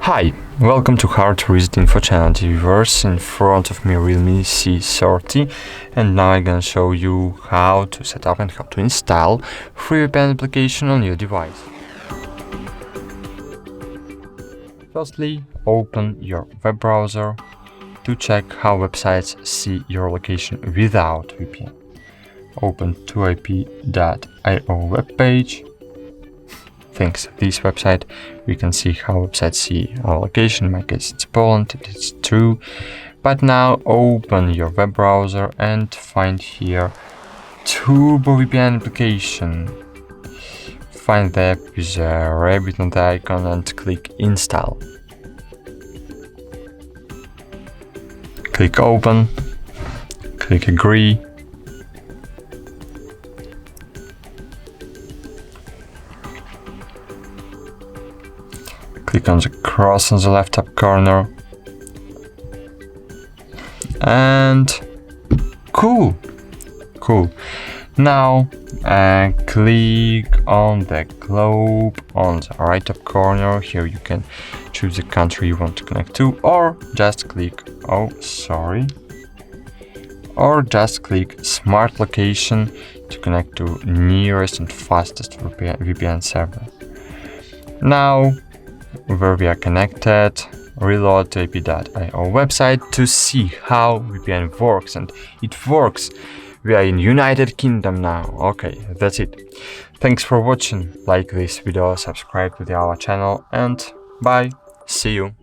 Hi, welcome to HardReset.Info channel viewers. In front of me Realme C30, and now I'm gonna show you how to set up and how to install free VPN application on your device. Firstly, open your web browser to check how websites see your location without VPN. Open 2ip.io webpage. Thanks to this website, we can see how websites see our location. In my case, it's Poland, it's true. But now open your web browser and find here Turbo VPN application. Find the app with a rabbit on the icon and click install. Click open, click agree. Click on the cross on the left top corner. And cool. Now click on the globe on the right top corner. Here you can choose the country you want to connect to, or just click smart location to connect to nearest and fastest VPN server. Now where we are connected, reload to ip.io website to see how VPN works, and it works. We are in United Kingdom now. Okay, that's it. Thanks for watching. Like this video, subscribe to our channel, and bye. See you.